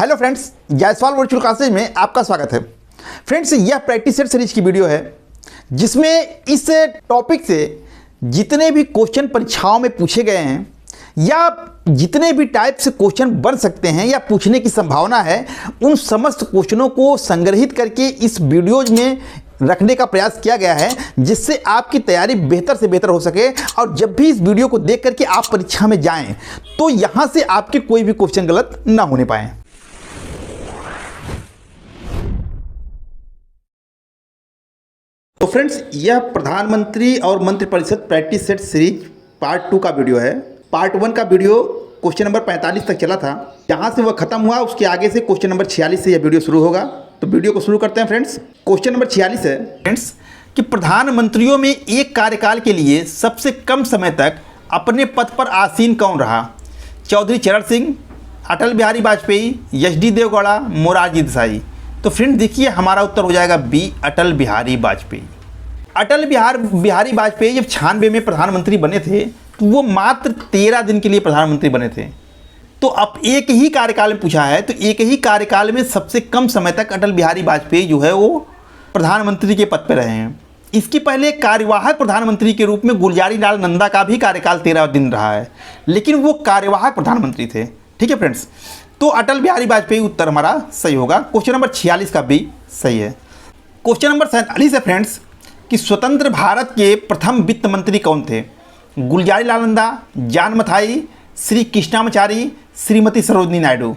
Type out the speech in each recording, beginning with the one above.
Hello friends, Jaiswal virtual classes में आपका स्वागत है। फ्रेंड्स, यह प्रैक्टिस सेट सीरीज की वीडियो है जिसमें इस टॉपिक से जितने भी क्वेश्चन परीक्षाओं में पूछे गए हैं या जितने भी टाइप से क्वेश्चन बन सकते हैं या पूछने की संभावना है, उन समस्त क्वेश्चनों को संग्रहित करके इस वीडियोज में रखने का प्रयास किया गया है, जिससे आपकी तैयारी बेहतर से बेहतर हो सके और जब भी इस वीडियो को देख करके आप परीक्षा में जाएं तो यहां से आपके कोई भी क्वेश्चन गलत ना होने पाए। तो फ्रेंड्स, यह प्रधानमंत्री और मंत्रिपरिषद प्रैक्टिस सेट सीरीज पार्ट 2 का वीडियो है। पार्ट 1 का वीडियो क्वेश्चन नंबर 45 तक चला था, जहां से वह खत्म हुआ उसके आगे से क्वेश्चन नंबर 46 से यह वीडियो शुरू होगा। तो वीडियो को शुरू करते हैं फ्रेंड्स। क्वेश्चन नंबर 46 है फ्रेंड्स कि प्रधानमंत्रियों में एक कार्यकाल के लिए सबसे कम समय तक अपने पद पर आसीन कौन रहा? चौधरी चरण सिंह, अटल बिहारी वाजपेयी, एच.डी. देवगौड़ा, मोरारजी देसाई। तो फ्रेंड देखिए, हमारा उत्तर हो जाएगा बी, अटल बिहारी वाजपेयी। अटल बिहारी वाजपेयी जब 96 में प्रधानमंत्री बने थे तो वो मात्र 13 दिन के लिए प्रधानमंत्री बने थे। तो अब एक ही कार्यकाल में पूछा है, तो एक ही कार्यकाल में सबसे कम समय तक अटल बिहारी वाजपेयी जो है वो प्रधानमंत्री के पद पर रहे हैं। इसके पहले कार्यवाहक प्रधानमंत्री के रूप में गुलजारी लाल नंदा का भी कार्यकाल 13 दिन रहा है, लेकिन वो कार्यवाहक प्रधानमंत्री थे। ठीक है फ्रेंड्स, तो अटल बिहारी वाजपेयी उत्तर हमारा सही होगा। क्वेश्चन नंबर 46 का भी सही है। क्वेश्चन नंबर 47 है फ्रेंड्स कि स्वतंत्र भारत के प्रथम वित्त मंत्री कौन थे? गुलजारी लाल नंदा, जान मथाई, श्री कृष्णामाचारी, श्रीमती सरोजिनी नायडू।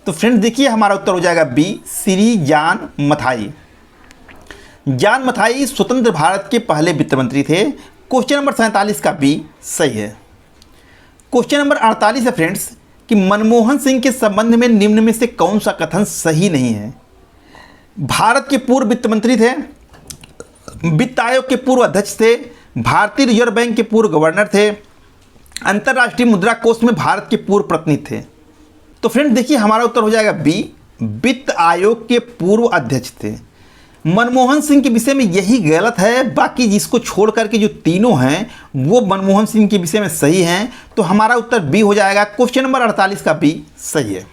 तो फ्रेंड्स देखिए, हमारा उत्तर हो जाएगा बी, श्री जान मथाई। जान मथाई स्वतंत्र भारत के पहले वित्त मंत्री थे। क्वेश्चन नंबर 47 का बी सही है। क्वेश्चन नंबर 48 है फ्रेंड्स कि मनमोहन सिंह के संबंध में निम्न में से कौन सा कथन सही नहीं है? भारत के पूर्व वित्त मंत्री थे, वित्त आयोग के पूर्व अध्यक्ष थे, भारतीय रिजर्व बैंक के पूर्व गवर्नर थे, अंतर्राष्ट्रीय मुद्रा कोष में भारत के पूर्व प्रतिनिधि थे। तो फ्रेंड्स देखिए, हमारा उत्तर हो जाएगा बी, वित्त आयोग के पूर्व अध्यक्ष थे। मनमोहन सिंह के विषय में यही गलत है, बाकी जिसको छोड़ करके जो तीनों हैं वो मनमोहन सिंह के विषय में सही हैं। तो हमारा उत्तर बी हो जाएगा। क्वेश्चन नंबर 48 का बी सही है।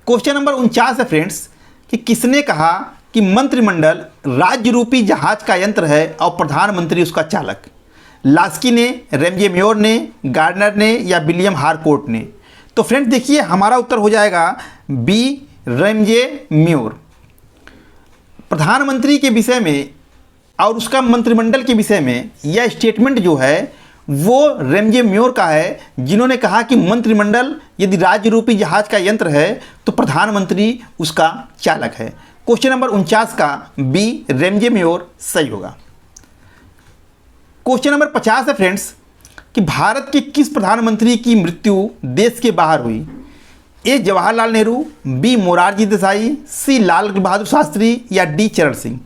क्वेश्चन नंबर 49 है फ्रेंड्स कि किसने कहा कि मंत्रिमंडल राज्य रूपी जहाज का यंत्र है और प्रधानमंत्री उसका चालक? लास्की ने, रेमजे म्योर ने, गार्डनर ने या विलियम हारकोर्ट ने? तो फ्रेंड्स देखिए, हमारा उत्तर हो जाएगा बी, रेमजे म्योर। प्रधानमंत्री के विषय में और उसका मंत्रिमंडल के विषय में यह स्टेटमेंट जो है वो रेमजे म्योर का है, जिन्होंने कहा कि मंत्रिमंडल यदि राज्य रूपी जहाज का यंत्र है तो प्रधानमंत्री उसका चालक है। क्वेश्चन नंबर 49 का बी, रेमजे म्योर सही होगा। क्वेश्चन नंबर 50 है फ्रेंड्स कि भारत के किस प्रधानमंत्री की मृत्यु देश के बाहर हुई? ए, जवाहरलाल नेहरू, बी, मोरारजी देसाई, सी, लाल बहादुर शास्त्री या डी, चरण सिंह?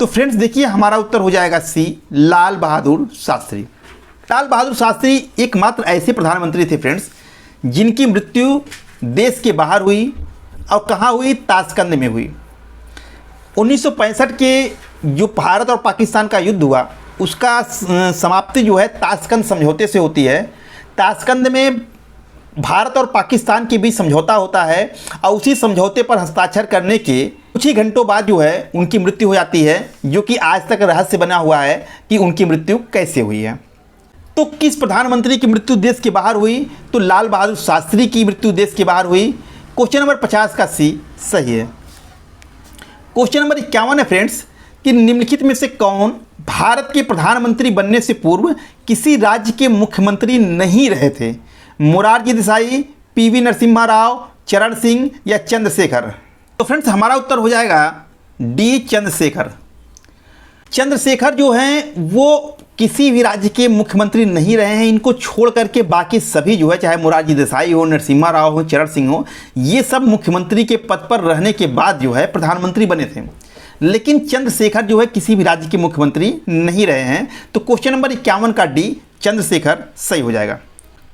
तो फ्रेंड्स देखिए, हमारा उत्तर हो जाएगा सी, लाल बहादुर शास्त्री। लाल बहादुर शास्त्री एकमात्र ऐसे प्रधानमंत्री थे फ्रेंड्स जिनकी मृत्यु देश के बाहर हुई। और कहाँ हुई? ताशकंद में हुई। 1965 के जो भारत और पाकिस्तान का युद्ध हुआ उसका समाप्ति जो है ताशकंद समझौते से होती है। ताशकंद में भारत और पाकिस्तान के बीच समझौता होता है और उसी समझौते पर हस्ताक्षर करने के कुछ ही घंटों बाद जो है उनकी मृत्यु हो जाती है, जो कि आज तक रहस्य बना हुआ है कि उनकी मृत्यु कैसे हुई है। तो किस प्रधानमंत्री की मृत्यु देश के बाहर हुई? तो लाल बहादुर शास्त्री की मृत्यु देश के बाहर हुई। क्वेश्चन नंबर 50 का सी सही है। क्वेश्चन नंबर 51 है फ्रेंड्स कि निम्नलिखित में से कौन भारत के प्रधानमंत्री बनने से पूर्व किसी राज्य के मुख्यमंत्री नहीं रहे थे? मोरारजी देसाई, पी.वी. नरसिम्हा राव, चरण सिंह या चंद्रशेखर? तो फ्रेंड्स हमारा उत्तर हो जाएगा डी, चंद्रशेखर। चंद्रशेखर जो हैं वो किसी भी राज्य के मुख्यमंत्री नहीं रहे हैं। इनको छोड़ करके बाकी सभी जो है, चाहे मोरारजी देसाई हो, नरसिम्हा राव हो, चरण सिंह हो, ये सब मुख्यमंत्री के पद पर रहने के बाद जो है प्रधानमंत्री बने थे, लेकिन चंद्रशेखर जो है किसी भी राज्य के मुख्यमंत्री नहीं रहे हैं। तो क्वेश्चन नंबर 51 का डी, चंद्रशेखर सही हो जाएगा।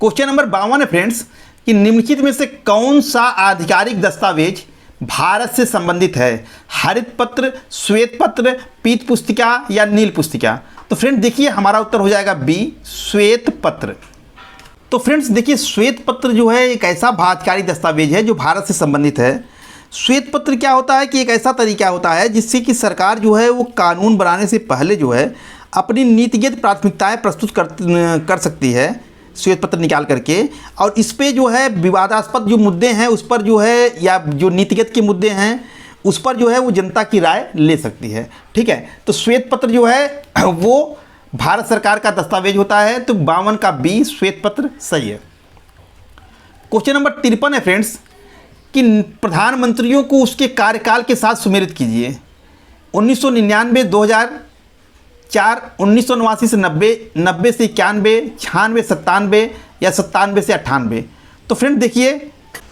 क्वेश्चन नंबर 52 है फ्रेंड्स कि निम्नलिखित में से कौन सा आधिकारिक दस्तावेज भारत से संबंधित है? हरित पत्र, श्वेत पत्र, पीत पुस्तिका या नील पुस्तिका? तो फ्रेंड देखिए, हमारा उत्तर हो जाएगा बी, श्वेत पत्र। तो फ्रेंड्स देखिए, श्वेत पत्र जो है एक ऐसा बाध्यकारी दस्तावेज है जो भारत से संबंधित है। श्वेत पत्र क्या होता है कि एक ऐसा तरीका होता है जिससे कि सरकार जो है वो कानून बनाने से पहले जो है अपनी नीतिगत प्राथमिकताएं प्रस्तुत कर सकती है श्वेत पत्र निकाल करके, और इस पे जो है विवादास्पद जो मुद्दे हैं उस पर जो है, या जो नीतिगत के मुद्दे हैं उस पर जो है वो जनता की राय ले सकती है। ठीक है, तो श्वेत पत्र जो है वो भारत सरकार का दस्तावेज होता है। तो 52 का बी श्वेत पत्र सही है। क्वेश्चन नंबर 53 है फ्रेंड्स कि प्रधानमंत्रियों को उसके कार्यकाल के साथ सुमेलित कीजिए। 1999, 2004, 1989 से 90, 90 से 91, 96, 97 या 97 से 98। तो फ्रेंड देखिए,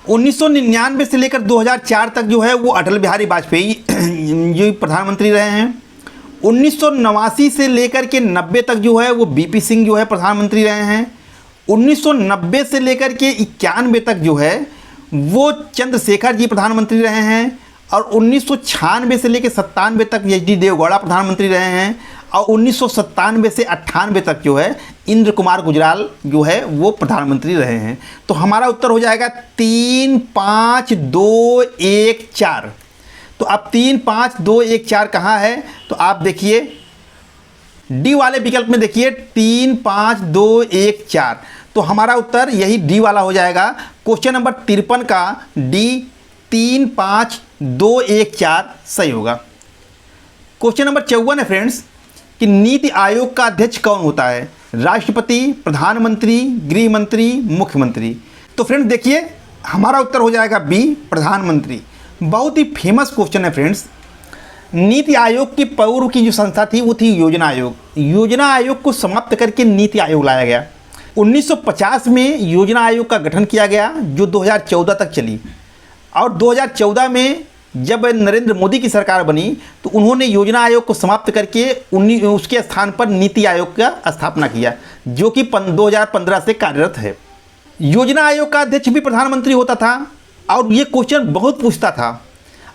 1999 से लेकर 2004 तक जो है वो अटल बिहारी वाजपेयी जो प्रधानमंत्री रहे हैं। 1989 से लेकर के 90 तक जो है वो बीपी सिंह जो है प्रधानमंत्री रहे हैं। 1990 से लेकर के 91 तक जो है वो चंद्रशेखर जी प्रधानमंत्री रहे हैं। और 1996 से लेकर 97 तक एच.डी. देवगौड़ा प्रधानमंत्री रहे हैं। और 1997 से 98 तक जो है इंद्र कुमार गुजराल जो है वो प्रधानमंत्री रहे हैं। तो हमारा उत्तर हो जाएगा 3, 5, 2, 1, 4। तो अब 3, 5, 2, 1, 4 कहाँ है? तो आप देखिए डी वाले विकल्प में देखिए 3, 5, 2, 1, 4। तो हमारा उत्तर यही डी वाला हो जाएगा। क्वेश्चन नंबर 53 का डी 3, 5, 2, 1, 4 सही होगा। क्वेश्चन नंबर 54 है फ्रेंड्स कि नीति आयोग का अध्यक्ष कौन होता है? राष्ट्रपति, प्रधानमंत्री, गृह मंत्री, मुख्यमंत्री। तो फ्रेंड्स देखिए हमारा उत्तर हो जाएगा बी प्रधानमंत्री। बहुत ही फेमस क्वेश्चन है फ्रेंड्स। नीति आयोग की पूर्व की जो संस्था थी वो थी योजना आयोग। योजना आयोग को समाप्त करके नीति आयोग लाया गया। 1950 में योजना आयोग का गठन किया गया जो 2014 तक चली। और 2014 में जब नरेंद्र मोदी की सरकार बनी तो उन्होंने योजना आयोग को समाप्त करके उसके स्थान पर नीति आयोग का स्थापना किया जो कि 2015 से कार्यरत है। योजना आयोग का अध्यक्ष भी प्रधानमंत्री होता था और ये क्वेश्चन बहुत पूछता था।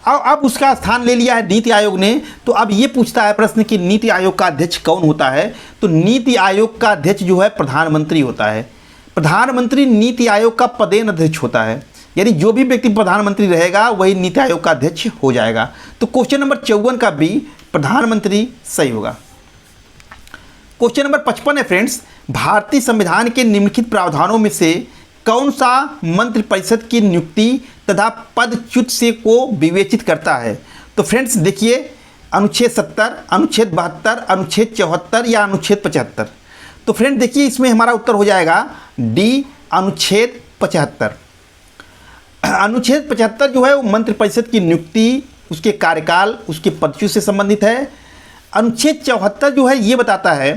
और अब उसका स्थान ले लिया है नीति आयोग ने। तो अब ये पूछता है प्रश्न कि नीति आयोग का अध्यक्ष कौन होता है? तो नीति आयोग का अध्यक्ष जो है प्रधानमंत्री होता है। प्रधानमंत्री नीति आयोग का पदेन अध्यक्ष होता है, यानी जो भी व्यक्ति प्रधानमंत्री रहेगा वही नीति आयोग का अध्यक्ष हो जाएगा। तो क्वेश्चन नंबर 54 का बी प्रधानमंत्री सही होगा। क्वेश्चन नंबर 55 है फ्रेंड्स, भारतीय संविधान के निम्नलिखित प्रावधानों में से कौन सा मंत्रिपरिषद की नियुक्ति तथा पदच्युत से को विवेचित करता है? तो फ्रेंड्स देखिए अनुच्छेद 70, अनुच्छेद 72, अनुच्छेद 74 या अनुच्छेद 75। तो फ्रेंड देखिए इसमें हमारा उत्तर हो जाएगा डी अनुच्छेद 75। अनुच्छेद 75 जो है वो मंत्रिपरिषद की नियुक्ति, उसके कार्यकाल, उसके पदच्युत से संबंधित है। अनुच्छेद 74 जो है ये बताता है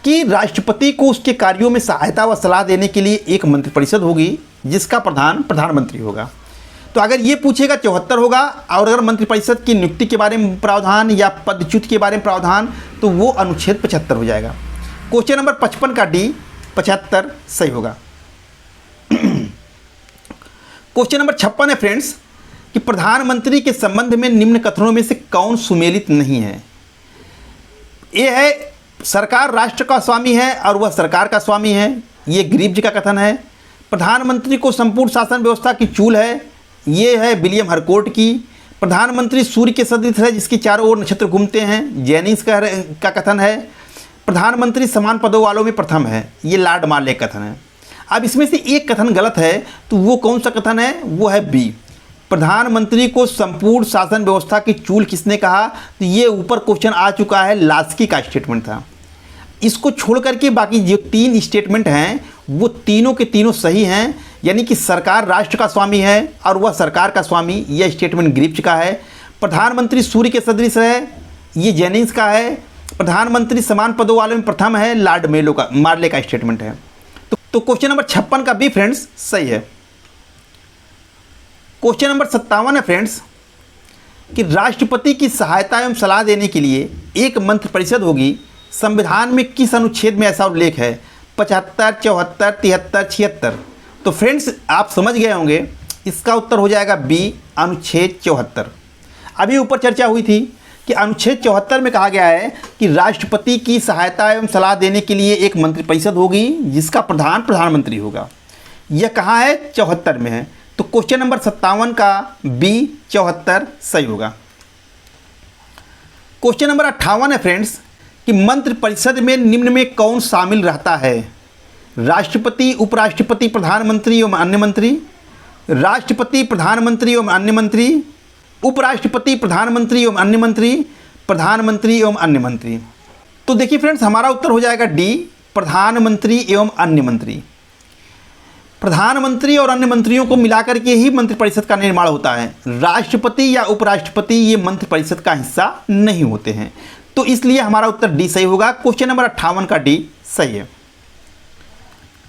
कि राष्ट्रपति को उसके कार्यों में सहायता व सलाह देने के लिए एक मंत्रिपरिषद होगी जिसका प्रधान प्रधानमंत्री होगा। तो अगर ये पूछेगा 74 होगा, और अगर मंत्रिपरिषद की नियुक्ति के बारे में प्रावधान या पदच्युत के बारे में प्रावधान तो वो अनुच्छेद 75 हो जाएगा। क्वेश्चन नंबर 55 का डी 75 सही होगा। क्वेश्चन नंबर 56 है फ्रेंड्स कि प्रधानमंत्री के संबंध में निम्न कथनों में से कौन सुमेलित नहीं है? ये है सरकार राष्ट्र का स्वामी है और वह सरकार का स्वामी है, ये गरीब जी का कथन है। प्रधानमंत्री को संपूर्ण शासन व्यवस्था की चूल है, ये है विलियम हरकोर्ट की। प्रधानमंत्री सूर्य के सदृश है जिसके चारों ओर नक्षत्र घूमते हैं, जेनिंग्स का कथन है। प्रधानमंत्री समान पदों वालों में प्रथम है, ये लॉर्ड मार्ले का कथन है। अब इसमें से एक कथन गलत है, तो वो कौन सा कथन है? वो है बी। प्रधानमंत्री को संपूर्ण शासन व्यवस्था की चूल किसने कहा? तो ये ऊपर क्वेश्चन आ चुका है, लास्की का स्टेटमेंट था। इसको छोड़ करके बाकी जो 3 स्टेटमेंट हैं वो तीनों के तीनों सही हैं, यानी कि सरकार राष्ट्र का स्वामी है और वह सरकार का स्वामी, यह स्टेटमेंट ग्रिप्च का है। प्रधानमंत्री सूर्य के सदृश है, ये जेनिंग्स का है। प्रधानमंत्री समान पदों वाले में प्रथम है, लॉर्ड मार्ले का स्टेटमेंट है। तो क्वेश्चन नंबर 56 का बी फ्रेंड्स सही है। क्वेश्चन नंबर 57 है फ्रेंड्स कि राष्ट्रपति की सहायता एवं सलाह देने के लिए एक मंत्रिपरिषद होगी, संविधान में किस अनुच्छेद में ऐसा उल्लेख है? 75, 74, 73, 76। तो फ्रेंड्स आप समझ गए होंगे, इसका उत्तर हो जाएगा बी अनुच्छेद 74। अभी ऊपर चर्चा हुई थी कि अनुच्छेद 74 में कहा गया है कि राष्ट्रपति की सहायता एवं सलाह देने के लिए एक मंत्रिपरिषद होगी जिसका प्रधान प्रधानमंत्री होगा। यह कहाँ है? 74 में है। तो क्वेश्चन नंबर 57 का बी 74 सही होगा। क्वेश्चन नंबर 58 है फ्रेंड्स कि मंत्रिपरिषद में निम्न में कौन शामिल रहता है? राष्ट्रपति, उपराष्ट्रपति, प्रधानमंत्री एवं अन्य मंत्री, राष्ट्रपति, प्रधानमंत्री एवं अन्य मंत्री, उपराष्ट्रपति, प्रधानमंत्री एवं अन्य मंत्री, प्रधानमंत्री एवं अन्य मंत्री। तो देखिए फ्रेंड्स, हमारा उत्तर हो जाएगा डी, प्रधानमंत्री एवं अन्य मंत्री। प्रधानमंत्री और अन्य मंत्रियों को मिलाकर के ही मंत्रिपरिषद का निर्माण होता है। राष्ट्रपति या उपराष्ट्रपति ये मंत्रिपरिषद का हिस्सा नहीं होते हैं। तो इसलिए हमारा उत्तर डी सही होगा। क्वेश्चन नंबर 58 का डी सही है।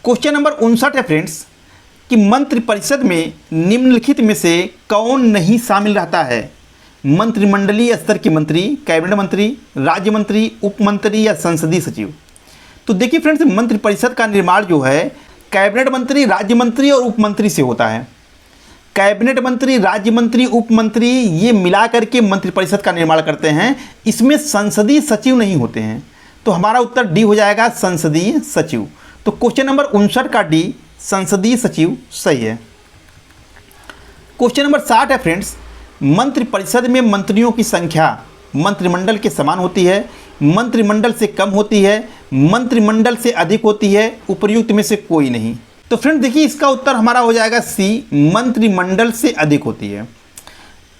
क्वेश्चन नंबर 59 है फ्रेंड्स कि मंत्रिपरिषद में निम्नलिखित में से कौन नहीं शामिल रहता है? मंत्रिमंडलीय स्तर के मंत्री, कैबिनेट मंत्री, राज्य मंत्री, उप मंत्री या संसदीय सचिव। तो देखिए फ्रेंड्स, मंत्रिपरिषद का निर्माण जो है कैबिनेट मंत्री, राज्य मंत्री और उप मंत्री से होता है। कैबिनेट मंत्री, राज्य मंत्री, उप मंत्री ये मिला करके मंत्रिपरिषद का निर्माण करते हैं। इसमें संसदीय सचिव नहीं होते हैं। तो हमारा उत्तर डी हो जाएगा, संसदीय सचिव। तो क्वेश्चन नंबर 59 का डी, संसदीय सचिव सही है। क्वेश्चन नंबर 60 है फ्रेंड्स, मंत्रिपरिषद में मंत्रियों की संख्या मंत्रिमंडल के समान होती है, मंत्रिमंडल से कम होती है, मंत्रिमंडल से अधिक होती है, उपर्युक्त में से कोई नहीं। तो फ्रेंड देखिए, इसका उत्तर हमारा हो जाएगा सी, मंत्रिमंडल से अधिक होती है।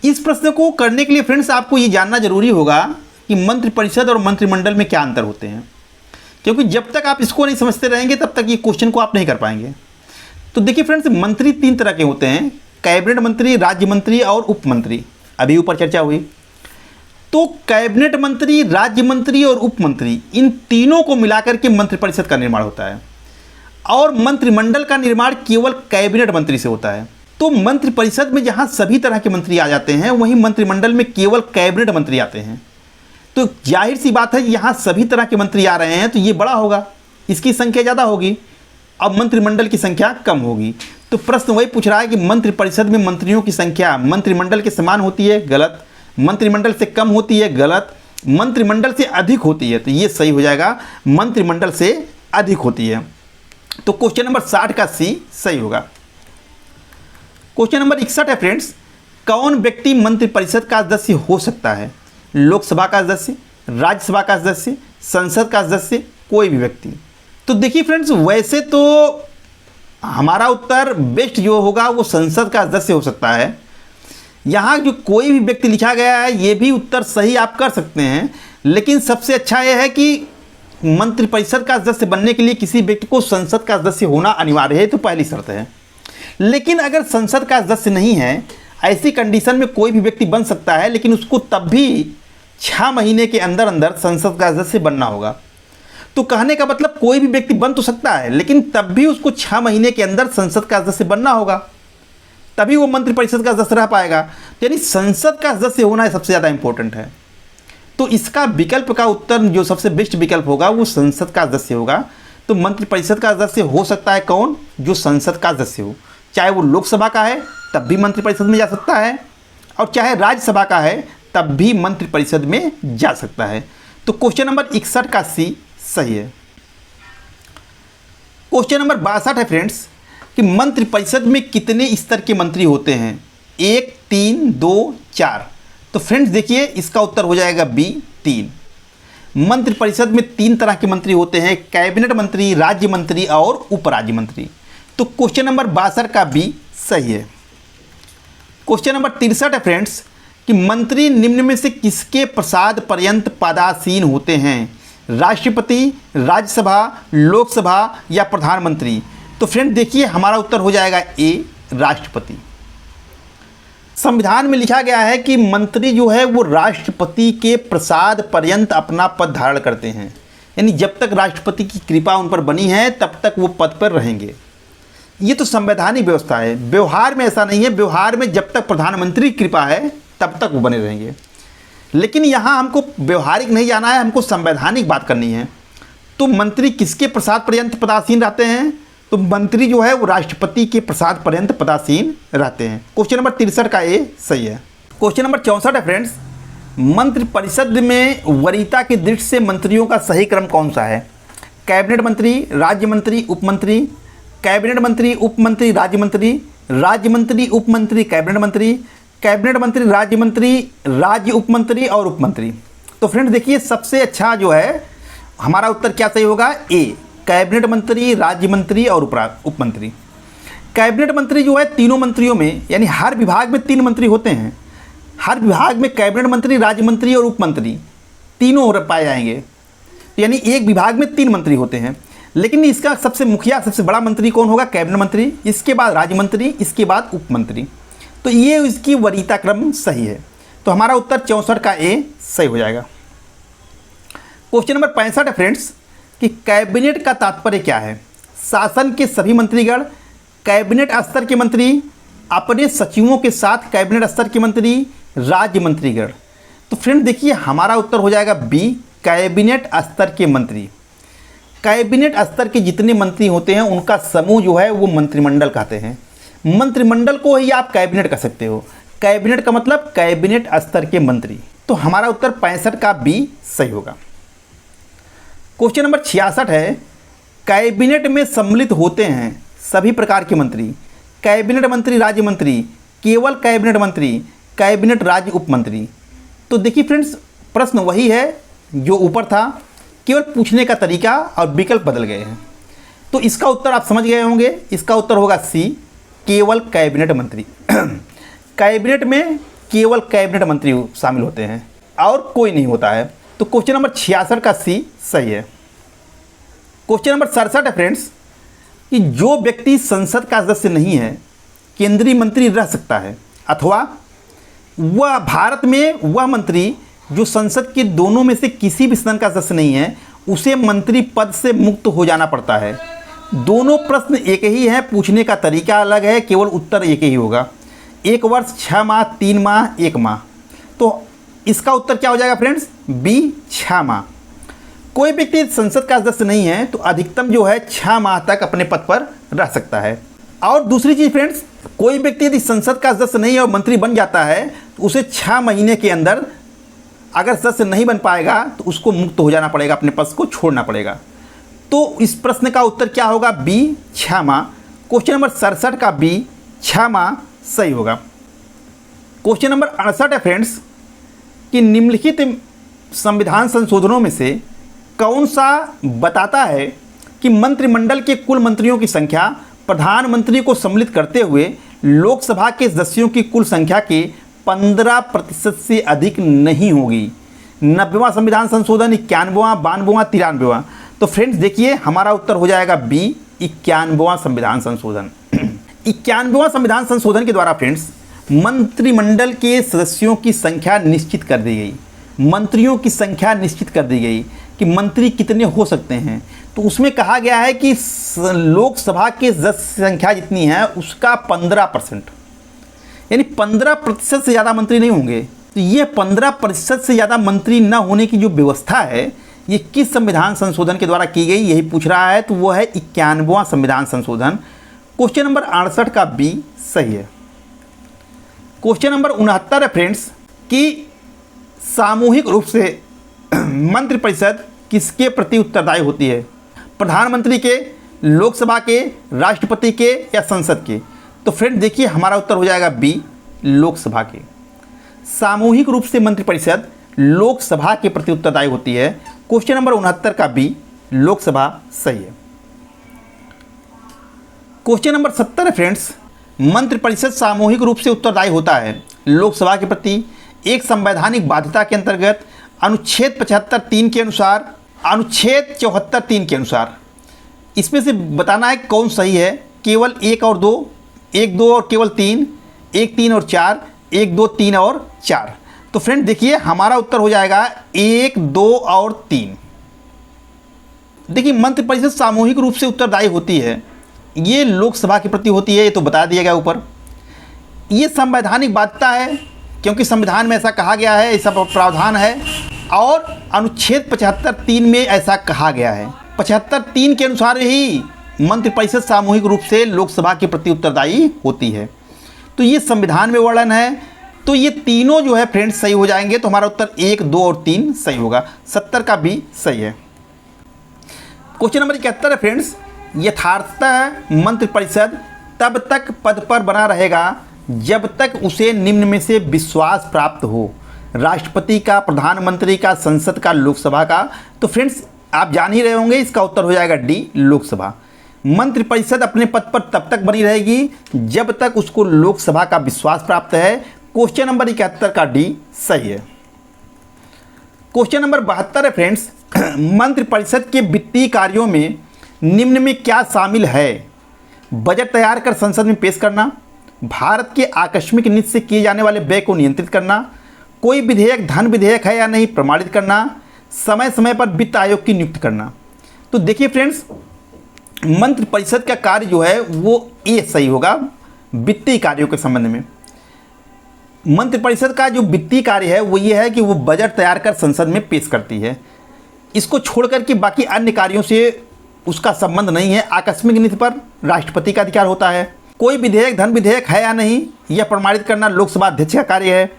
इस प्रश्न को करने के लिए फ्रेंड्स आपको ये जानना जरूरी होगा कि मंत्रिपरिषद और मंत्रिमंडल में क्या अंतर होते हैं, क्योंकि जब तक आप इसको नहीं समझते रहेंगे तब तक ये क्वेश्चन को आप नहीं कर पाएंगे। तो देखिए फ्रेंड्स, मंत्री 3 तरह के होते हैं, कैबिनेट मंत्री, राज्य मंत्री और उप मंत्री। अभी ऊपर चर्चा हुई। तो कैबिनेट मंत्री, राज्य मंत्री और उप मंत्री इन तीनों को मिलाकर के मंत्रिपरिषद का निर्माण होता है और मंत्रिमंडल का निर्माण केवल कैबिनेट मंत्री से होता है। तो मंत्रिपरिषद में जहां सभी तरह के मंत्री आ जाते हैं, वहीं मंत्रिमंडल में केवल कैबिनेट मंत्री आते हैं। तो जाहिर सी बात है, यहाँ सभी तरह के मंत्री आ रहे हैं तो ये बड़ा होगा, इसकी संख्या ज़्यादा होगी, अब मंत्रिमंडल की संख्या कम होगी। तो प्रश्न वही पूछ रहा है कि मंत्रिपरिषद में मंत्रियों की संख्या मंत्रिमंडल के समान होती है, गलत। मंत्रिमंडल से कम होती है, गलत। मंत्रिमंडल से अधिक होती है, तो ये सही हो जाएगा, मंत्रिमंडल से अधिक होती है। तो क्वेश्चन नंबर 60 का सी सही होगा। क्वेश्चन नंबर 61 है फ्रेंड्स, कौन व्यक्ति मंत्रिपरिषद का सदस्य हो सकता है? लोकसभा का सदस्य, राज्यसभा का सदस्य, संसद का सदस्य, कोई भी व्यक्ति। तो देखिए फ्रेंड्स, वैसे तो हमारा उत्तर बेस्ट जो होगा वो संसद का सदस्य हो सकता है। यहाँ जो कोई भी व्यक्ति लिखा गया है ये भी उत्तर सही आप कर सकते हैं, लेकिन सबसे अच्छा यह है कि मंत्रिपरिषद का सदस्य बनने के लिए किसी व्यक्ति को संसद का सदस्य होना अनिवार्य है, तो पहली शर्त है। लेकिन अगर संसद का सदस्य नहीं है, ऐसी कंडीशन में कोई भी व्यक्ति बन सकता है, लेकिन उसको तब भी 6 महीने के अंदर अंदर संसद का सदस्य बनना होगा। तो कहने का मतलब कोई भी व्यक्ति बन तो सकता है, लेकिन तब भी उसको 6 महीने के अंदर संसद का सदस्य बनना होगा, तभी वो मंत्रिपरिषद का सदस्य रह पाएगा। यानी संसद का सदस्य होना सबसे ज़्यादा इंपॉर्टेंट है। तो इसका विकल्प का उत्तर जो सबसे बेस्ट विकल्प होगा वो संसद का सदस्य होगा। तो मंत्रिपरिषद का सदस्य हो सकता है कौन? जो संसद का सदस्य हो, चाहे वो लोकसभा का है तब भी मंत्रिपरिषद में जा सकता है, और चाहे राज्यसभा का है तब भी मंत्रिपरिषद में जा सकता है। तो क्वेश्चन नंबर 61 का सी सही है। क्वेश्चन नंबर 62 है फ्रेंड्स कि मंत्रिपरिषद में कितने स्तर के मंत्री होते हैं? 1, 3, 2, 4। तो फ्रेंड्स देखिए, इसका उत्तर हो जाएगा बी, 3। मंत्रिपरिषद में 3 तरह के मंत्री होते हैं, कैबिनेट मंत्री, राज्य मंत्री और उपराज्य मंत्री। तो क्वेश्चन नंबर 62 का बी सही है। क्वेश्चन नंबर 63 है फ्रेंड्स कि मंत्री निम्न में से किसके प्रसाद पर्यंत पदासीन होते हैं? राष्ट्रपति, राज्यसभा, लोकसभा या प्रधानमंत्री। तो फ्रेंड देखिए, हमारा उत्तर हो जाएगा ए, राष्ट्रपति। संविधान में लिखा गया है कि मंत्री जो है वो राष्ट्रपति के प्रसाद पर्यंत अपना पद धारण करते हैं, यानी जब तक राष्ट्रपति की कृपा उन पर बनी है तब तक वो पद पर रहेंगे। ये तो संवैधानिक व्यवस्था है। व्यवहार में ऐसा नहीं है। व्यवहार में जब तक प्रधानमंत्री की कृपा है तब तक वो बने रहेंगे, लेकिन यहाँ हमको व्यवहारिक नहीं जाना है, हमको संवैधानिक बात करनी है। तो मंत्री किसके प्रसाद पर्यंत पदासीन रहते हैं? तो मंत्री जो है वो राष्ट्रपति के प्रसाद पर्यंत पदासीन रहते हैं। क्वेश्चन नंबर 63 का ए सही है। क्वेश्चन नंबर 64 है फ्रेंड्स मंत्रिपरिषद में वरीयता की दृष्टि से मंत्रियों का सही क्रम कौन सा है? कैबिनेट मंत्री, राज्य मंत्री, उपमंत्री, कैबिनेट मंत्री, उपमंत्री, राज्य मंत्री, राज्य मंत्री, उपमंत्री, कैबिनेट मंत्री, कैबिनेट मंत्री, राज्य मंत्री, राज्य उपमंत्री और उपमंत्री। तो फ्रेंड्स देखिए, सबसे अच्छा जो है हमारा उत्तर क्या सही होगा? ए, कैबिनेट मंत्री, राज्य मंत्री और उपमंत्री। कैबिनेट मंत्री जो है तीनों मंत्रियों में, यानी हर विभाग में 3 मंत्री होते हैं। हर विभाग में कैबिनेट मंत्री, राज्य मंत्री और उपमंत्री तीनों पाए जाएंगे, यानी एक विभाग में 3 मंत्री होते हैं। लेकिन इसका सबसे मुखिया, सबसे बड़ा मंत्री कौन होगा? कैबिनेट मंत्री, इसके बाद राज्य मंत्री, इसके बाद उपमंत्री। तो ये इसकी वरीयता क्रम सही है। तो हमारा उत्तर 64 का ए सही हो जाएगा। क्वेश्चन नंबर 65 है फ्रेंड्स कि कैबिनेट का तात्पर्य क्या है? शासन के सभी मंत्रीगण, कैबिनेट स्तर के मंत्री, अपने सचिवों के साथ कैबिनेट स्तर के मंत्री, राज्य मंत्रीगण। तो फ्रेंड देखिए, हमारा उत्तर हो जाएगा बी, कैबिनेट स्तर के मंत्री। कैबिनेट स्तर के जितने मंत्री होते हैं उनका समूह जो है वो मंत्रिमंडल कहते हैं। मंत्रिमंडल को ही आप कैबिनेट कह सकते हो। कैबिनेट का मतलब कैबिनेट स्तर के मंत्री। तो हमारा उत्तर 65 का बी सही होगा। क्वेश्चन नंबर 66 है, कैबिनेट में सम्मिलित होते हैं सभी प्रकार के मंत्री, कैबिनेट मंत्री, राज्य मंत्री, केवल कैबिनेट मंत्री, कैबिनेट राज्य उपमंत्री। तो देखिए फ्रेंड्स, प्रश्न वही है जो ऊपर था, केवल पूछने का तरीका और विकल्प बदल गए हैं। तो इसका उत्तर आप समझ गए होंगे। इसका उत्तर होगा सी, केवल कैबिनेट मंत्री। कैबिनेट में केवल कैबिनेट मंत्री शामिल होते हैं और कोई नहीं होता है। तो क्वेश्चन नंबर 66 का सी सही है। क्वेश्चन नंबर 67 है फ्रेंड्स कि जो व्यक्ति संसद का सदस्य नहीं है, केंद्रीय मंत्री रह सकता है, अथवा वह भारत में वह मंत्री जो संसद के दोनों में से किसी भी सदन का सदस्य नहीं है, उसे मंत्री पद से मुक्त हो जाना पड़ता है। दोनों प्रश्न एक ही है, पूछने का तरीका अलग है, केवल उत्तर एक ही होगा। 1 वर्ष, 6 माह, 3 माह, 1 माह। तो इसका उत्तर क्या हो जाएगा फ्रेंड्स? बी, 6 माह। कोई व्यक्ति संसद का सदस्य नहीं है तो अधिकतम जो है 6 माह तक अपने पद पर रह सकता है। और दूसरी चीज़ फ्रेंड्स, कोई व्यक्ति यदि संसद का सदस्य नहीं है और मंत्री बन जाता है तो उसे 6 महीने के अंदर अगर सदस्य नहीं बन पाएगा तो उसको मुक्त हो जाना पड़ेगा, अपने पद को छोड़ना पड़ेगा। तो इस प्रश्न का उत्तर क्या होगा? बी, 6 माह। क्वेश्चन नंबर 67 का बी, 6 माह सही होगा। क्वेश्चन नंबर 68 है फ्रेंड्स कि निम्नलिखित संविधान संशोधनों में से कौन सा बताता है कि मंत्रिमंडल के कुल मंत्रियों की संख्या प्रधानमंत्री को सम्मिलित करते हुए लोकसभा के सदस्यों की कुल संख्या के 15% से अधिक नहीं होगी? 90वां संविधान संशोधन, 91वां, 92वां, 93वां। तो फ्रेंड्स देखिए, हमारा उत्तर हो जाएगा बी, 91वां संविधान संशोधन। 91वां संविधान संशोधन के द्वारा फ्रेंड्स मंत्रिमंडल के सदस्यों की संख्या निश्चित कर दी गई। मंत्रियों की संख्या निश्चित कर दी गई कि मंत्री कितने हो सकते हैं। तो उसमें कहा गया है कि लोकसभा के सदस्य संख्या जितनी है उसका 15%, यानी 15% से ज़्यादा मंत्री नहीं होंगे। तो ये 15% से ज़्यादा मंत्री न होने की जो व्यवस्था है ये किस संविधान संशोधन के द्वारा की गई, यही पूछ रहा है। तो वो है 91वां संविधान संशोधन। क्वेश्चन नंबर 68 का बी सही है। क्वेश्चन नंबर 69 है फ्रेंड्स कि सामूहिक रूप से मंत्रिपरिषद किसके प्रति उत्तरदायी होती है? प्रधानमंत्री के, लोकसभा के, राष्ट्रपति के या संसद के? तो फ्रेंड देखिए, हमारा उत्तर हो जाएगा बी, लोकसभा के। सामूहिक रूप से मंत्रिपरिषद लोकसभा के प्रति उत्तरदायी होती है। क्वेश्चन नंबर 69 का बी, लोकसभा सही है। क्वेश्चन नंबर 70 है फ्रेंड्स, मंत्रिपरिषद सामूहिक रूप से उत्तरदायी होता है लोकसभा के प्रति एक संवैधानिक बाध्यता के अंतर्गत अनुच्छेद 75(3) के अनुसार, अनुच्छेद 74(3) के अनुसार। इसमें से बताना है कौन सही है। केवल 1 और 2, 1, 2 और केवल 3, 1, 3 और 4, 1, 2, 3 और 4। तो फ्रेंड देखिए, हमारा उत्तर हो जाएगा 1, 2 और 3। देखिए, मंत्रिपरिषद सामूहिक रूप से उत्तरदायी होती है, ये लोकसभा के प्रति होती है, ये तो बता दिया गया ऊपर। ये संवैधानिक बाध्यता है क्योंकि संविधान में ऐसा कहा गया है, ऐसा प्रावधान है, और अनुच्छेद 75(3) में ऐसा कहा गया है। 75(3) के अनुसार ही मंत्रिपरिषद सामूहिक रूप से लोकसभा के प्रति उत्तरदायी होती है। तो ये संविधान में वर्णन है, तो ये तीनों जो है फ्रेंड्स सही हो जाएंगे, तो हमारा उत्तर 1, 2 और 3 सही होगा। 70 का भी सही है। क्वेश्चन नंबर 71 है फ्रेंड्स, यथार्थतः मंत्रिपरिषद तब तक पद पर बना रहेगा जब तक उसे निम्न में से विश्वास प्राप्त हो, राष्ट्रपति का, प्रधानमंत्री का, संसद का, लोकसभा का। तो फ्रेंड्स आप जान ही रहे होंगे, इसका उत्तर हो जाएगा डी, लोकसभा। मंत्रिपरिषद अपने पद पर तब तक बनी रहेगी जब तक उसको लोकसभा का विश्वास प्राप्त है। क्वेश्चन नंबर 71 का डी सही है। क्वेश्चन नंबर 72 है फ्रेंड्स, मंत्रिपरिषद के वित्तीय कार्यों में निम्न में क्या शामिल है? बजट तैयार कर संसद में पेश करना, भारत के आकस्मिक नीति से किए जाने वाले व्यय को नियंत्रित करना, कोई विधेयक धन विधेयक है या नहीं प्रमाणित करना, समय समय पर वित्त आयोग की नियुक्ति करना। तो देखिए फ्रेंड्स, मंत्रिपरिषद का कार्य जो है वो ये सही होगा वित्तीय कार्यों के संबंध में। मंत्रिपरिषद का जो वित्तीय कार्य है वो ये है कि वो बजट तैयार कर संसद में पेश करती है। इसको छोड़कर के बाकी अन्य कार्यों से उसका संबंध नहीं है। आकस्मिक नीति पर राष्ट्रपति का अधिकार होता है। कोई विधेयक धन विधेयक है या नहीं यह प्रमाणित करना लोकसभा अध्यक्ष का कार्य है।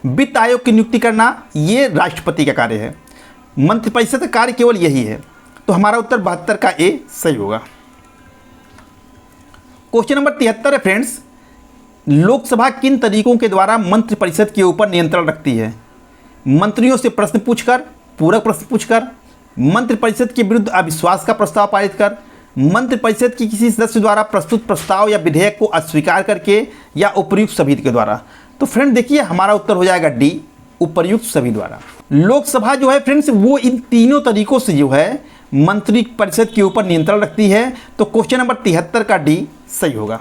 वित्त आयोग की नियुक्ति करना ये राष्ट्रपति का कार्य है। मंत्रिपरिषद का कार्य केवल यही है। तो हमारा उत्तर 72 का ए सही होगा। क्वेश्चन नंबर 73 है फ्रेंड्स, लोकसभा किन तरीकों के द्वारा मंत्रिपरिषद के ऊपर नियंत्रण रखती है? मंत्रियों से प्रश्न पूछकर, पूरक प्रश्न पूछकर, मंत्रिपरिषद के विरुद्ध अविश्वास का प्रस्ताव पारित कर, मंत्रिपरिषद के किसी सदस्य द्वारा प्रस्तुत प्रस्ताव या विधेयक को अस्वीकार करके, या उपर्युक्त सभी के द्वारा। तो फ्रेंड देखिए हमारा उत्तर हो जाएगा डी, उपर्युक्त सभी द्वारा। लोकसभा जो है फ्रेंड्स वो इन तीनों तरीकों से जो है मंत्रिपरिषद के ऊपर नियंत्रण रखती है। तो क्वेश्चन नंबर 73 का डी सही होगा।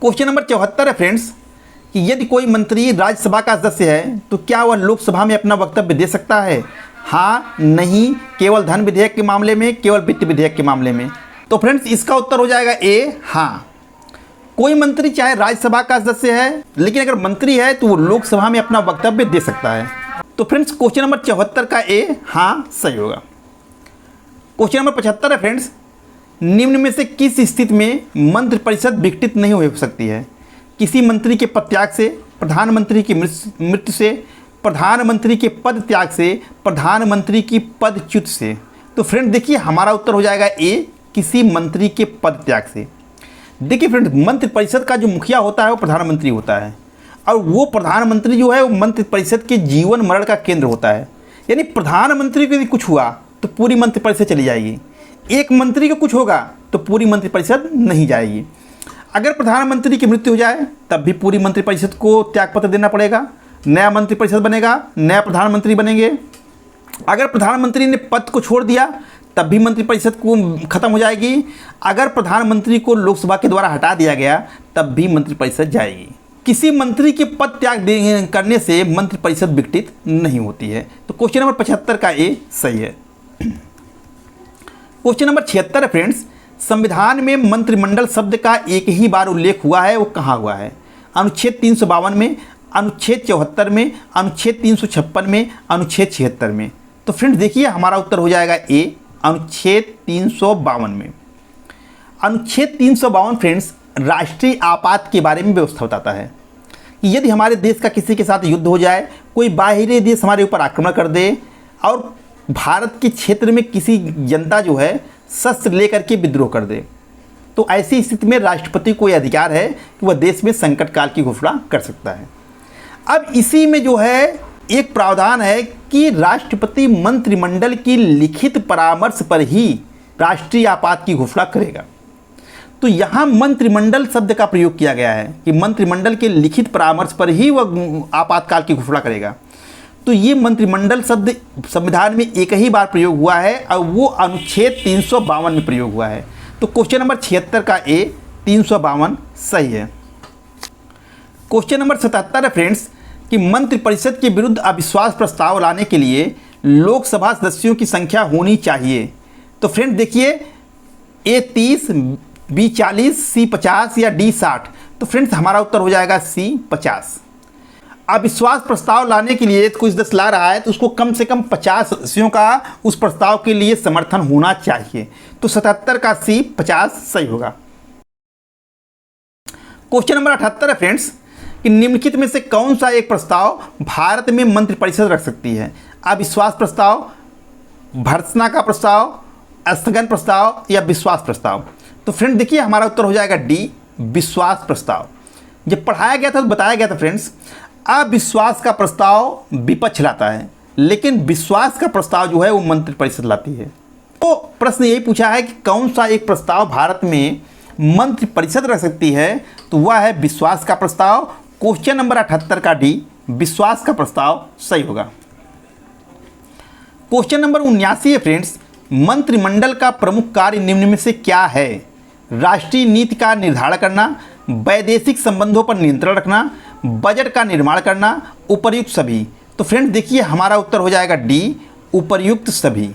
क्वेश्चन नंबर 74 है फ्रेंड्स, कि यदि कोई मंत्री राज्यसभा का सदस्य है तो क्या वह लोकसभा में अपना वक्तव्य दे सकता है? हाँ, नहीं, केवल धन विधेयक के मामले में, केवल वित्त विधेयक के मामले में। तो फ्रेंड्स इसका उत्तर हो जाएगा ए, हाँ। कोई मंत्री चाहे राज्यसभा का सदस्य है लेकिन अगर मंत्री है तो वो लोकसभा में अपना वक्तव्य दे सकता है। तो फ्रेंड्स क्वेश्चन नंबर 74 का ए, हाँ सही होगा। क्वेश्चन नंबर 75 है फ्रेंड्स, निम्न में से किस स्थिति में मंत्रिपरिषद विघटित नहीं हो सकती है? किसी मंत्री के पद त्याग से, प्रधानमंत्री की मृत्यु से, प्रधानमंत्री के पद त्याग से, प्रधानमंत्री की पदच्युत से। तो फ्रेंड देखिए हमारा उत्तर हो जाएगा ए, किसी मंत्री के पद त्याग से। देखिए फ्रेंड, मंत्रिपरिषद का जो मुखिया होता है वो प्रधानमंत्री होता है, और वो प्रधानमंत्री जो है वो मंत्रिपरिषद के जीवन मरण का केंद्र होता है। यानी प्रधानमंत्री को यदि कुछ हुआ तो पूरी मंत्रिपरिषद चली जाएगी, एक मंत्री को कुछ होगा तो पूरी मंत्रिपरिषद नहीं जाएगी। अगर प्रधानमंत्री की मृत्यु हो जाए तब भी पूरी मंत्रिपरिषद को त्यागपत्र देना पड़ेगा, नया मंत्रिपरिषद बनेगा, नया प्रधानमंत्री बनेंगे। अगर प्रधानमंत्री ने पद को छोड़ दिया तब भी मंत्रिपरिषद को खत्म हो जाएगी। अगर प्रधानमंत्री को लोकसभा के द्वारा हटा दिया गया तब भी मंत्रिपरिषद जाएगी। किसी मंत्री के पद त्याग करने से मंत्रिपरिषद विघटित नहीं होती है। तो क्वेश्चन नंबर 75 का ए सही है। क्वेश्चन नंबर 76 है फ्रेंड्स, संविधान में मंत्रिमंडल शब्द का एक ही बार उल्लेख हुआ है, वो कहाँ हुआ है? अनुच्छेद 352 में, अनुच्छेद 74 में, अनुच्छेद 356 में, अनुच्छेद 76 में। तो फ्रेंड्स देखिए हमारा उत्तर हो जाएगा ए, अनुच्छेद 352 में। अनुच्छेद 352 फ्रेंड्स राष्ट्रीय आपात के बारे में व्यवस्था बताता है कि यदि हमारे देश का किसी के साथ युद्ध हो जाए, कोई बाहरी देश हमारे ऊपर आक्रमण कर दे और भारत के क्षेत्र में किसी जनता जो है शस्त्र लेकर के विद्रोह कर दे, तो ऐसी स्थिति में राष्ट्रपति को यह अधिकार है कि वह देश में संकट काल की घोषणा कर सकता है। अब इसी में जो है एक प्रावधान है कि राष्ट्रपति मंत्रिमंडल की लिखित परामर्श पर ही राष्ट्रीय आपात की घोषणा करेगा। तो यहाँ मंत्रिमंडल शब्द का प्रयोग किया गया है कि मंत्रिमंडल के लिखित परामर्श पर ही वह आपातकाल की घोषणा करेगा। तो ये मंत्रिमंडल शब्द संविधान में एक ही बार प्रयोग हुआ है और वो अनुच्छेद 352 में प्रयोग हुआ है। तो क्वेश्चन नंबर 76 का ए, 352 सही है। क्वेश्चन नंबर 77 है फ्रेंड्स, कि मंत्रिपरिषद के विरुद्ध अविश्वास प्रस्ताव लाने के लिए लोकसभा सदस्यों की संख्या होनी चाहिए। तो फ्रेंड देखिए ए 30, बी 40, सी 50 या डी 60। तो फ्रेंड्स हमारा उत्तर हो जाएगा सी 50। अविश्वास प्रस्ताव लाने के लिए कुछ सदस्य ला रहा है तो उसको कम से कम 50 सदस्यों का उस प्रस्ताव के लिए समर्थन होना चाहिए। तो 77 का सी 50 सही होगा। क्वेश्चन नंबर 78 है फ्रेंड्स, कि निम्नलिखित में से कौन सा एक प्रस्ताव भारत में मंत्रिपरिषद रख सकती है? अविश्वास प्रस्ताव, भर्त्सना का प्रस्ताव, स्थगन प्रस्ताव या विश्वास प्रस्ताव। तो फ्रेंड देखिए हमारा उत्तर हो जाएगा डी, विश्वास प्रस्ताव। जब पढ़ाया गया था तो बताया गया था फ्रेंड्स, अविश्वास का प्रस्ताव विपक्ष लाता है, लेकिन विश्वास का प्रस्ताव जो है वो मंत्रिपरिषद लाती है। तो प्रश्न यही पूछा है कि कौन सा एक प्रस्ताव भारत में मंत्रिपरिषद रख सकती है? तो वह है विश्वास का प्रस्ताव। क्वेश्चन नंबर 78 का डी, विश्वास का प्रस्ताव सही होगा। क्वेश्चन नंबर 79 है फ्रेंड्स, मंत्रिमंडल का प्रमुख कार्य निम्न में से क्या है? राष्ट्रीय नीति का निर्धारण करना, वैदेशिक संबंधों पर नियंत्रण रखना, बजट का निर्माण करना, उपर्युक्त सभी। तो फ्रेंड्स देखिए हमारा उत्तर हो जाएगा डी, उपर्युक्त सभी।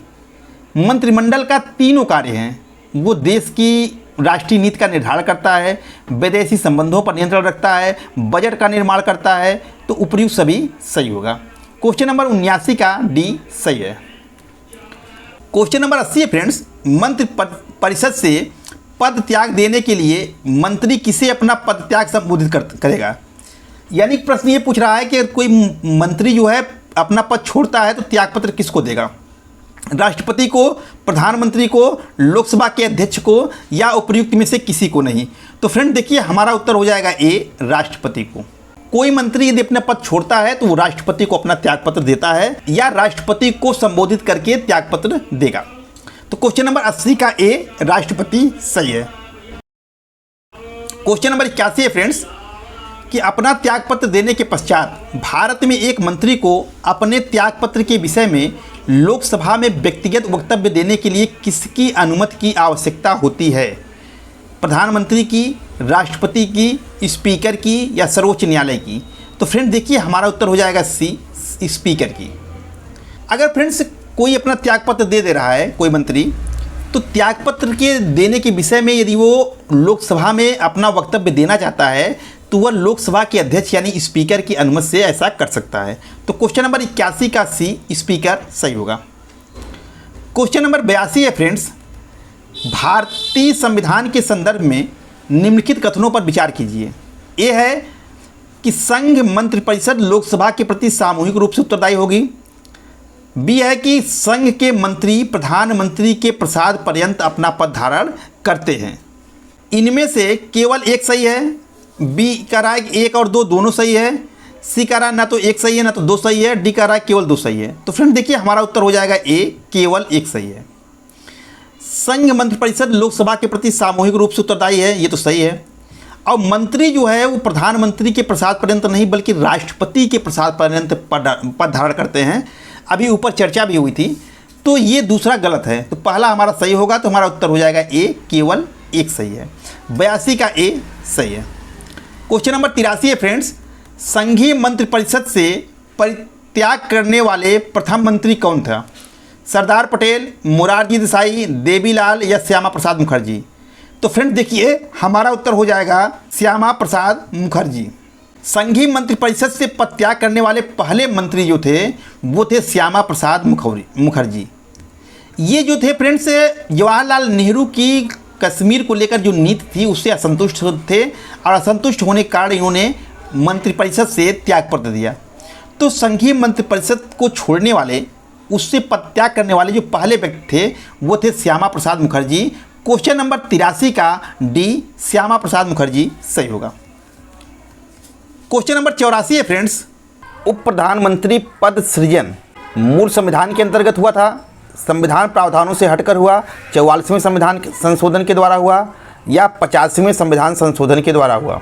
मंत्रिमंडल का तीनों कार्य हैं, वो देश की राष्ट्रीय नीति का निर्धारण करता है, विदेशी संबंधों पर नियंत्रण रखता है, बजट का निर्माण करता है, तो उपर्युक्त सभी सही होगा। क्वेश्चन नंबर 79 का डी सही है। क्वेश्चन नंबर 80 है फ्रेंड्स, मंत्रि परिषद से पद त्याग देने के लिए मंत्री किसे अपना पद त्याग संबोधित करेगा? यानी प्रश्न ये पूछ रहा है कि कोई मंत्री जो है अपना पद छोड़ता है तो त्यागपत्र किसको देगा? राष्ट्रपति को, प्रधानमंत्री को, लोकसभा के अध्यक्ष को, या उपर्युक्त में से किसी को नहीं? तो फ्रेंड देखिए हमारा उत्तर हो जाएगा ए, राष्ट्रपति को। कोई मंत्री यदि अपना पद छोड़ता है तो वो राष्ट्रपति को अपना त्यागपत्र देता है या राष्ट्रपति को संबोधित करके त्यागपत्र देगा। तो क्वेश्चन नंबर 80 का ए, राष्ट्रपति सही है। क्वेश्चन नंबर 81 है फ्रेंड्स, कि अपना त्यागपत्र देने के पश्चात भारत में एक मंत्री को अपने त्यागपत्र के विषय में लोकसभा में व्यक्तिगत वक्तव्य देने के लिए किसकी अनुमति की आवश्यकता होती है? प्रधानमंत्री की, राष्ट्रपति की, स्पीकर की या सर्वोच्च न्यायालय की? तो फ्रेंड देखिए हमारा उत्तर हो जाएगा सी, स्पीकर की। अगर फ्रेंड्स कोई अपना त्यागपत्र दे रहा है कोई मंत्री, तो त्यागपत्र के देने के विषय में यदि वो लोकसभा में अपना वक्तव्य देना चाहता है तो वह लोकसभा के अध्यक्ष यानी स्पीकर की अनुमति से ऐसा कर सकता है। तो क्वेश्चन नंबर 81 का सी, स्पीकर सही होगा। क्वेश्चन नंबर 82 है फ्रेंड्स, भारतीय संविधान के संदर्भ में निम्नलिखित कथनों पर विचार कीजिए। ए है कि संघ मंत्रिपरिषद लोकसभा के प्रति सामूहिक रूप से उत्तरदायी होगी। बी है कि संघ के मंत्री प्रधानमंत्री के प्रसाद पर्यंत अपना पद धारण करते हैं। इनमें से केवल एक सही है। बी कह रहा है कि 1 और 2 दोनों सही है। सी कह रहा है ना तो 1 सही है ना तो 2 सही है। डी कह रहा है केवल 2 सही है। तो फ्रेंड देखिए हमारा उत्तर हो जाएगा ए, केवल 1 सही है। संघ मंत्रिपरिषद लोकसभा के प्रति सामूहिक रूप से उत्तरदायी है, ये तो सही है। और मंत्री जो है वो प्रधानमंत्री के प्रसाद पर्यंत नहीं बल्कि राष्ट्रपति के प्रसाद पर्यंत पद धारण करते हैं। अभी ऊपर चर्चा भी हुई थी, तो ये दूसरा गलत है। तो पहला हमारा सही होगा, तो हमारा उत्तर हो जाएगा ए, केवल 1 सही है। 82 का ए सही है। क्वेश्चन नंबर 83 है फ्रेंड्स, संघीय मंत्रिपरिषद से परित्याग करने वाले प्रथम मंत्री कौन था? सरदार पटेल, मोरारजी देसाई, देवीलाल या श्यामा प्रसाद मुखर्जी? तो फ्रेंड्स देखिए हमारा उत्तर हो जाएगा श्यामा प्रसाद मुखर्जी। संघीय मंत्रिपरिषद से पद त्याग करने वाले पहले मंत्री जो थे वो थे श्यामा प्रसाद मुखर्जी। ये जो थे फ्रेंड्स जवाहरलाल नेहरू की कश्मीर को लेकर जो नीति थी उससे असंतुष्ट थे और असंतुष्ट होने के कारण इन्होंने मंत्रिपरिषद से त्यागपत्र दिया। तो संघीय मंत्रिपरिषद को छोड़ने वाले, उससे पद त्याग करने वाले जो पहले व्यक्ति थे वो थे श्यामा प्रसाद मुखर्जी। क्वेश्चन नंबर 83 का डी, श्यामा प्रसाद मुखर्जी सही होगा। क्वेश्चन नंबर 84 है फ्रेंड्स, उप प्रधानमंत्री पद सृजन मूल संविधान के अंतर्गत हुआ था, संविधान प्रावधानों से हटकर हुआ, 44वें संविधान संशोधन के द्वारा हुआ या 50वें संविधान संशोधन के द्वारा हुआ?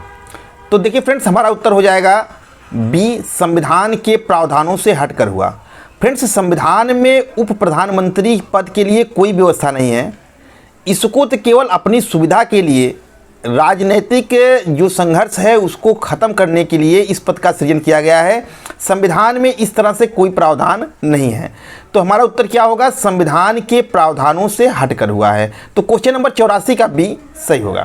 तो देखिए फ्रेंड्स हमारा उत्तर हो जाएगा बी, संविधान के प्रावधानों से हटकर हुआ। फ्रेंड्स संविधान में उप प्रधानमंत्री पद के लिए कोई व्यवस्था नहीं है। इसको तो केवल अपनी सुविधा के लिए, राजनीतिक जो संघर्ष है उसको ख़त्म करने के लिए इस पद का सृजन किया गया है। संविधान में इस तरह से कोई प्रावधान नहीं है। तो हमारा उत्तर क्या होगा? संविधान के प्रावधानों से हटकर हुआ है। तो क्वेश्चन नंबर 84 का बी सही होगा।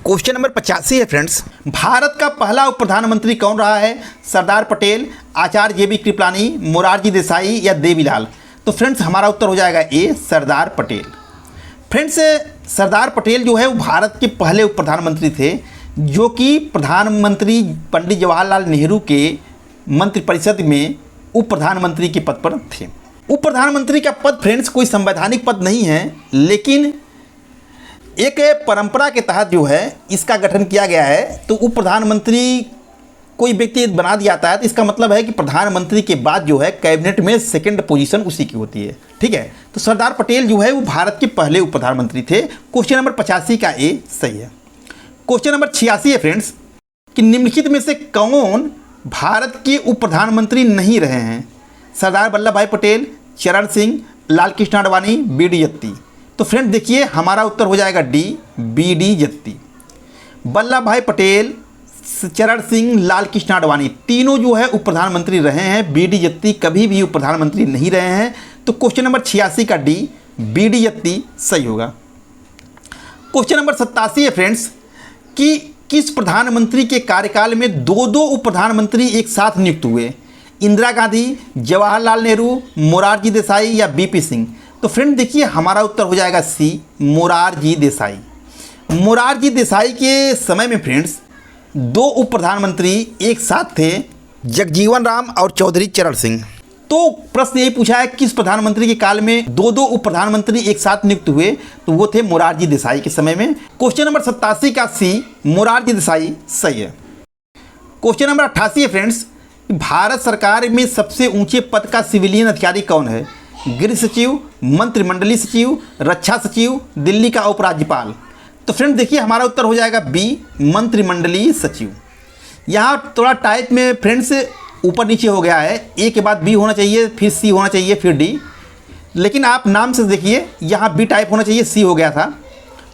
क्वेश्चन नंबर 85 है फ्रेंड्स, भारत का पहला उप प्रधानमंत्री कौन रहा है? सरदार पटेल, आचार्य JB कृपलानी, मोरारजी देसाई या देवीलाल? तो फ्रेंड्स हमारा उत्तर हो जाएगा ए, सरदार पटेल। फ्रेंड्स सरदार पटेल जो है वो भारत के पहले उप प्रधानमंत्री थे जो कि प्रधानमंत्री पंडित जवाहरलाल नेहरू के मंत्रिपरिषद में उप प्रधानमंत्री के पद पर थे। उप प्रधानमंत्री का पद फ्रेंड्स कोई संवैधानिक पद नहीं है, लेकिन एक परंपरा के तहत जो है इसका गठन किया गया है। तो उप प्रधानमंत्री कोई व्यक्ति बना दिया जाता है तो इसका मतलब है कि प्रधानमंत्री के बाद जो है कैबिनेट में सेकंड पोजीशन उसी की होती है। ठीक है, तो सरदार पटेल जो है वो भारत के पहले उप प्रधानमंत्री थे। क्वेश्चन नंबर 85 का ए सही है। क्वेश्चन नंबर 86 है फ्रेंड्स कि निम्नलिखित में से कौन भारत के उप प्रधानमंत्री नहीं रहे हैं? सरदार वल्लभ भाई पटेल, चरण सिंह, लाल कृष्ण आडवाणी, बी डी जत्ती। तो फ्रेंड देखिए हमारा उत्तर हो जाएगा डी, बी डी जत्ती। वल्लभ भाई पटेल, चरण सिंह, लाल कृष्ण आडवाणी तीनों जो है उप प्रधानमंत्री रहे हैं। बी डी जत्ती कभी भी उप प्रधानमंत्री नहीं रहे हैं। तो क्वेश्चन नंबर 86 का डी, बी डी जत्ती सही होगा। क्वेश्चन नंबर 87 है फ्रेंड्स कि किस प्रधानमंत्री के कार्यकाल में दो उप प्रधानमंत्री एक साथ नियुक्त हुए? इंदिरा गांधी, जवाहरलाल नेहरू, मोरारजी देसाई या बीपी सिंह। तो फ्रेंड देखिए हमारा उत्तर हो जाएगा सी, मोरारजी देसाई। मोरारजी देसाई के समय में फ्रेंड्स दो उप प्रधानमंत्री एक साथ थे, जगजीवन राम और चौधरी चरण सिंह। तो प्रश्न यही पूछा है किस प्रधानमंत्री के काल में दो उप प्रधानमंत्री एक साथ नियुक्त हुए? तो वो थे मोरारजी देसाई के समय में। क्वेश्चन नंबर 87 का सी, मोरारजी देसाई सही है। क्वेश्चन नंबर 88 है फ्रेंड्स, भारत सरकार में सबसे ऊंचे पद का सिविलियन अधिकारी कौन है? गृह सचिव, मंत्रिमंडलीय सचिव, रक्षा सचिव, दिल्ली का उपराज्यपाल। तो फ्रेंड देखिए हमारा उत्तर हो जाएगा बी, मंत्रिमंडलीय सचिव। यहाँ थोड़ा टाइप में फ्रेंड्स ऊपर नीचे हो गया है, ए के बाद बी होना चाहिए, फिर सी होना चाहिए, फिर डी, लेकिन आप नाम से देखिए यहाँ बी टाइप होना चाहिए, सी हो गया था।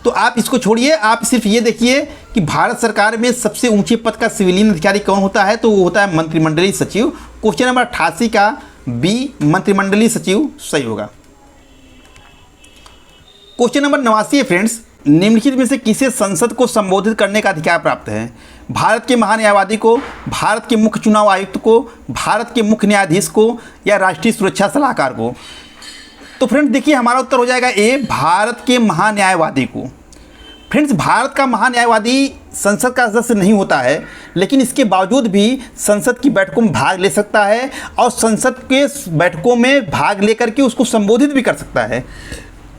तो आप इसको छोड़िए, आप सिर्फ ये देखिए कि भारत सरकार में सबसे ऊंचे पद का सिविलियन अधिकारी कौन होता है? तो वो होता है मंत्रिमंडलीय सचिव। क्वेश्चन नंबर 88 का बी, मंत्रिमंडलीय सचिव सही होगा। क्वेश्चन नंबर 89 है फ्रेंड्स, निम्नलिखित में से किसे संसद को संबोधित करने का अधिकार प्राप्त है? भारत के महान्यायवादी को, भारत के मुख्य चुनाव आयुक्त को, भारत के मुख्य न्यायाधीश को या राष्ट्रीय सुरक्षा सलाहकार को? तो फ्रेंड्स देखिए हमारा उत्तर हो जाएगा ए, भारत के महान्यायवादी को। फ्रेंड्स भारत का महान्यायवादी संसद का सदस्य नहीं होता है, लेकिन इसके बावजूद भी संसद की बैठकों में भाग ले सकता है और संसद के बैठकों में भाग लेकर के उसको संबोधित भी कर सकता है।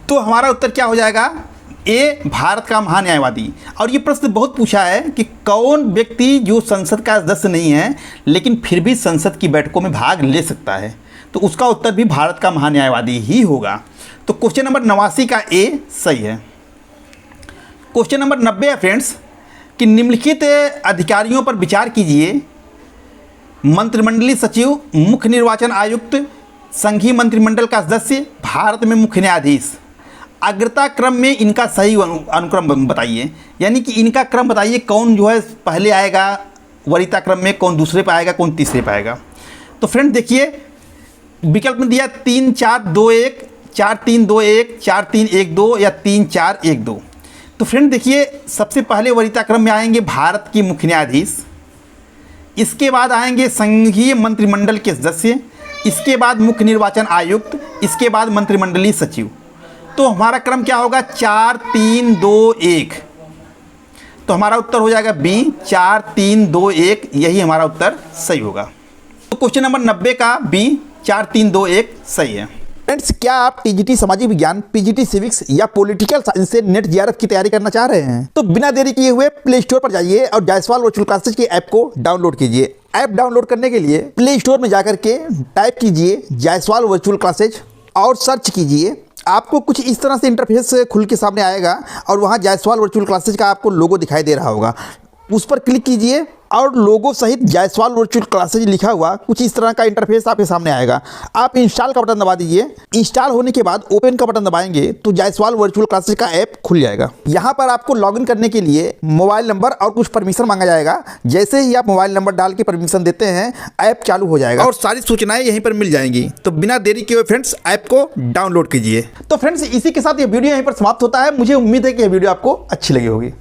तो हमारा उत्तर क्या हो जाएगा? ए, भारत का महान्यायवादी। और ये प्रश्न बहुत पूछा है कि कौन व्यक्ति जो संसद का सदस्य नहीं है लेकिन फिर भी संसद की बैठकों में भाग ले सकता है? तो उसका उत्तर भी भारत का महान्यायवादी ही होगा। तो क्वेश्चन नंबर 89 का ए सही है। क्वेश्चन नंबर 90 है फ्रेंड्स कि निम्नलिखित अधिकारियों पर विचार कीजिए। मंत्रिमंडलीय सचिव, मुख्य निर्वाचन आयुक्त, संघीय मंत्रिमंडल का सदस्य, भारत में मुख्य न्यायाधीश। अग्रता क्रम में इनका सही अनुक्रम बताइए, यानी कि इनका क्रम बताइए, कौन जो है पहले आएगा वरीयता क्रम में, कौन दूसरे पे आएगा, कौन तीसरे पे आएगा। तो फ्रेंड देखिए विकल्प में दिया 3 4 2 1, 4 3 2 1, 4 3 1 2 या 3 4 1 2। तो फ्रेंड देखिए सबसे पहले वरीयता क्रम में आएंगे भारत के मुख्य न्यायाधीश, इसके बाद आएंगे संघीय मंत्रिमंडल के सदस्य, इसके बाद मुख्य निर्वाचन आयुक्त, इसके बाद मंत्रिमंडलीय सचिव। तो हमारा क्रम क्या होगा? 4 3 2 1। तो हमारा उत्तर हो जाएगा बी, 4 3 2 1, यही हमारा उत्तर सही होगा। तो क्वेश्चन नंबर 90 का बी, 4 3 2 1 सही है। फ्रेंड्स क्या आप टीजीटी सामाजिक विज्ञान, पीजीटी सिविक्स या पॉलिटिकल साइंस से नेट जेआरएफ की तैयारी करना चाह रहे हैं? तो बिना देरी किए हुए प्ले स्टोर पर जाइए और जायसवाल वर्चुअल क्लासेज के ऐप को डाउनलोड कीजिए। ऐप डाउनलोड करने के लिए प्ले स्टोर में जाकर के टाइप कीजिए जायसवाल वर्चुअल क्लासेज और सर्च कीजिए। आपको कुछ इस तरह से इंटरफेस खुल के सामने आएगा और वहाँ जायसवाल वर्चुअल क्लासेज का आपको लोगो दिखाई दे रहा होगा, उस पर क्लिक कीजिए और लोगो सहित जायसवाल वर्चुअल क्लासेज लिखा हुआ कुछ इस तरह का इंटरफेस आपके सामने आएगा। आप इंस्टॉल का बटन दबा दीजिए। इंस्टॉल होने के बाद ओपन का बटन दबाएंगे तो जायसवाल वर्चुअल क्लासेज का ऐप खुल जाएगा। यहाँ पर आपको लॉगिन करने के लिए मोबाइल नंबर और कुछ परमिशन मांगा जाएगा। जैसे ही आप मोबाइल नंबर डाल के परमिशन देते हैं ऐप चालू हो जाएगा और सारी सूचनाएं यहीं पर मिल जाएंगी। तो बिना देरी किए फ्रेंड्स ऐप को डाउनलोड कीजिए। तो फ्रेंड्स इसी के साथ ये वीडियो यहीं पर समाप्त होता है। मुझे उम्मीद है कि यह वीडियो आपको अच्छी लगी होगी।